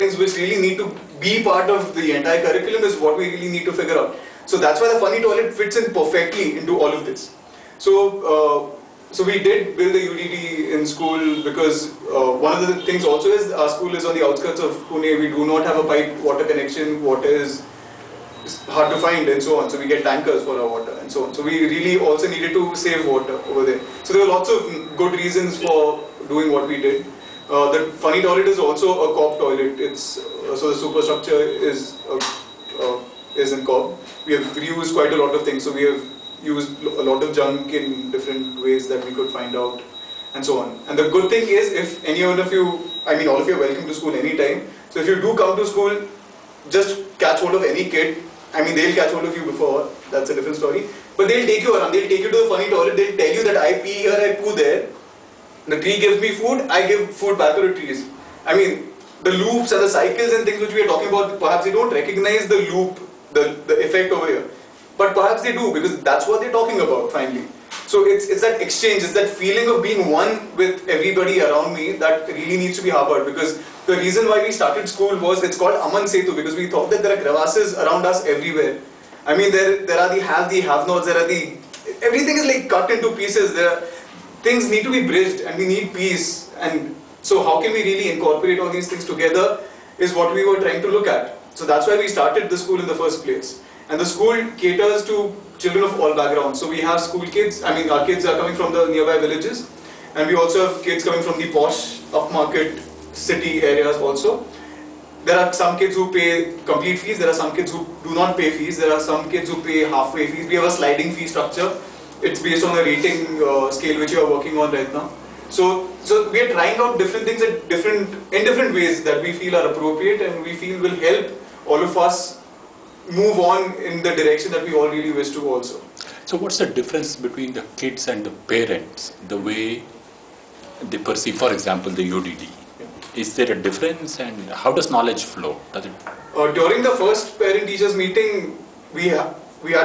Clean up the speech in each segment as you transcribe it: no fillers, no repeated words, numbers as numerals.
things which really need to be part of the entire curriculum is what we really need to figure out. So that's why the funny toilet fits in perfectly into all of this. So we did build a UDD in school because one of the things also is our school is on the outskirts of Pune. We do not have a pipe water connection. Water is hard to find and so on. So we get tankers for our water and so on. So we really also needed to save water over there. So there were lots of good reasons for doing what we did. The funny toilet is also a cob toilet. It's so the superstructure is in cob. We have reused quite a lot of things. So we have used a lot of junk in different ways that we could find out and so on. And the good thing is, if any one of you, I mean all of you are welcome to school anytime. So if you do come to school, just catch hold of any kid. I mean they'll catch hold of you before, that's a different story. But they'll take you around, they'll take you to the funny toilet, they'll tell you that I pee here, I poo there. The tree gives me food, I give food back to the trees. I mean, the loops and the cycles and things which we are talking about, perhaps they don't recognize the loop, the effect over here. But perhaps they do, because that's what they're talking about finally. So it's that exchange, it's that feeling of being one with everybody around me that really needs to be harbored. Because the reason why we started school was, it's called Aman Setu, because we thought that there are crevasses around us everywhere. I mean, there are the have-nots, there are the, everything is like cut into pieces. Things need to be bridged and we need peace. And so how can we really incorporate all these things together is what we were trying to look at. So that's why we started the school in the first place. And the school caters to children of all backgrounds. So we have school kids, I mean our kids are coming from the nearby villages. And we also have kids coming from the posh, upmarket city areas also. There are some kids who pay complete fees, there are some kids who do not pay fees, there are some kids who pay halfway fees. We have a sliding fee structure. It's based on a rating scale which you are working on right now. So we are trying out different things in different ways that we feel are appropriate and we feel will help all of us move on in the direction that we all really wish to also. So what's the difference between the kids and the parents, the way they perceive, for example, the UDD? Is there a difference and how does knowledge flow? Does it? During the first parent-teachers meeting, we had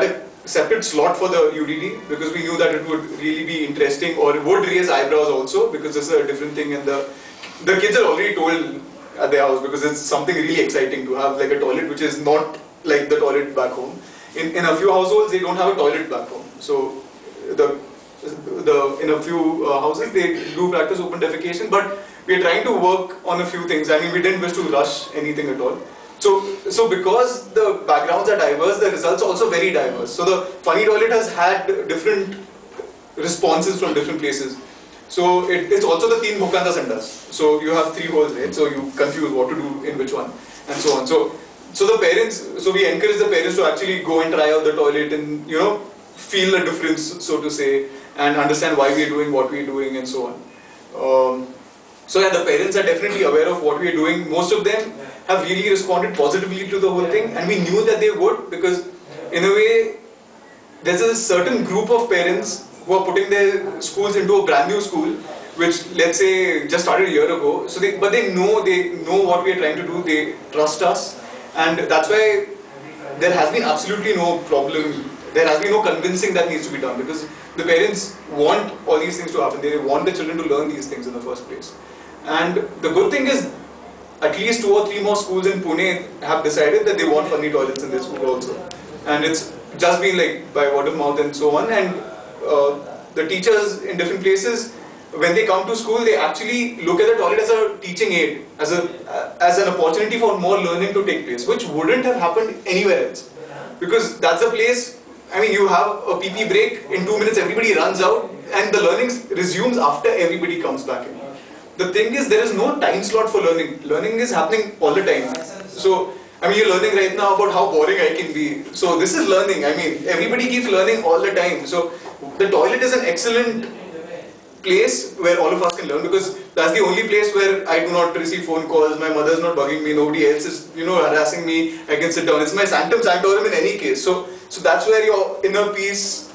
a separate slot for the UDD because we knew that it would really be interesting or it would raise eyebrows also because this is a different thing and the kids are already told at their house because it's something really exciting to have like a toilet which is not like the toilet back home. In a few households they don't have a toilet back home. So in a few houses they do practice open defecation, but we are trying to work on a few things. I mean, we didn't wish to rush anything at all. So because the backgrounds are diverse, the results are also very diverse. So the funny toilet has had different responses from different places. So it's also the teen bhukanda sandas. So you have 3 holes, right? So you confuse what to do in which one and so on. So the parents, so we encourage the parents to actually go and try out the toilet and, you know, feel the difference, so to say, and understand why we are doing what we are doing and so on. So yeah, the parents are definitely aware of what we are doing. Most of them have really responded positively to the whole thing, and we knew that they would because in a way there's a certain group of parents who are putting their schools into a brand new school which let's say just started a year ago. So but they know what we are trying to do, they trust us, and that's why there has been absolutely no problem. There has been no convincing that needs to be done because the parents want all these things to happen. They want the children to learn these things in the first place. And the good thing is at least 2 or 3 more schools in Pune have decided that they want funny toilets in their school also. And it's just been like by word of mouth and so on. And the teachers in different places, when they come to school, they actually look at the toilet as a teaching aid, as an opportunity for more learning to take place, which wouldn't have happened anywhere else. Because that's a place, I mean, you have a PP break, in 2 minutes everybody runs out and the learning resumes after everybody comes back in. The thing is, there is no time slot for learning. Learning is happening all the time. So, I mean, you're learning right now about how boring I can be. So this is learning. I mean, everybody keeps learning all the time. So the toilet is an excellent place where all of us can learn because that's the only place where I do not receive phone calls, my mother's not bugging me, nobody else is, you know, harassing me, I can sit down. It's my sanctum sanctorum in any case. So that's where your inner peace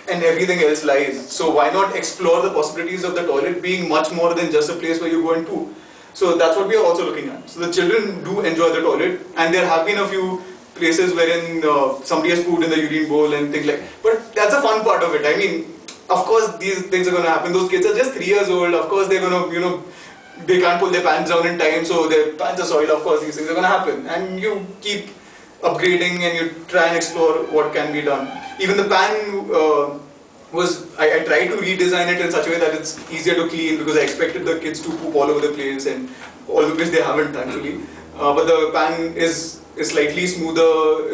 and everything else lies. So why not explore the possibilities of the toilet being much more than just a place where you go and poo. So that's what we are also looking at. So the children do enjoy the toilet, and there have been a few places wherein somebody has pooed in the urine bowl and things like, but that's a fun part of it. I mean, of course these things are going to happen. Those kids are just 3 years old. Of course they're going to, you know, they can't pull their pants down in time, so their pants are soiled. Of course, these things are going to happen, and you keep upgrading and you try and explore what can be done. Even the pan I tried to redesign it in such a way that it's easier to clean, because I expected the kids to poop all over the place, and all of which they haven't, thankfully. But the pan is slightly smoother,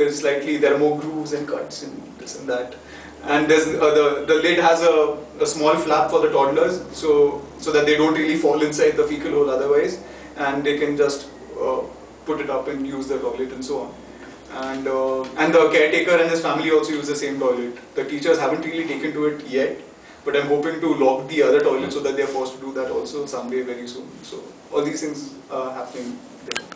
there are more grooves and cuts and this and that. And there's the lid has a small flap for the toddlers, so that they don't really fall inside the fecal hole otherwise, and they can just put it up and use the toilet and so on. And the caretaker and his family also use the same toilet. The teachers haven't really taken to it yet, but I'm hoping to lock the other toilet so that they're forced to do that also someday very soon. So all these things are happening there.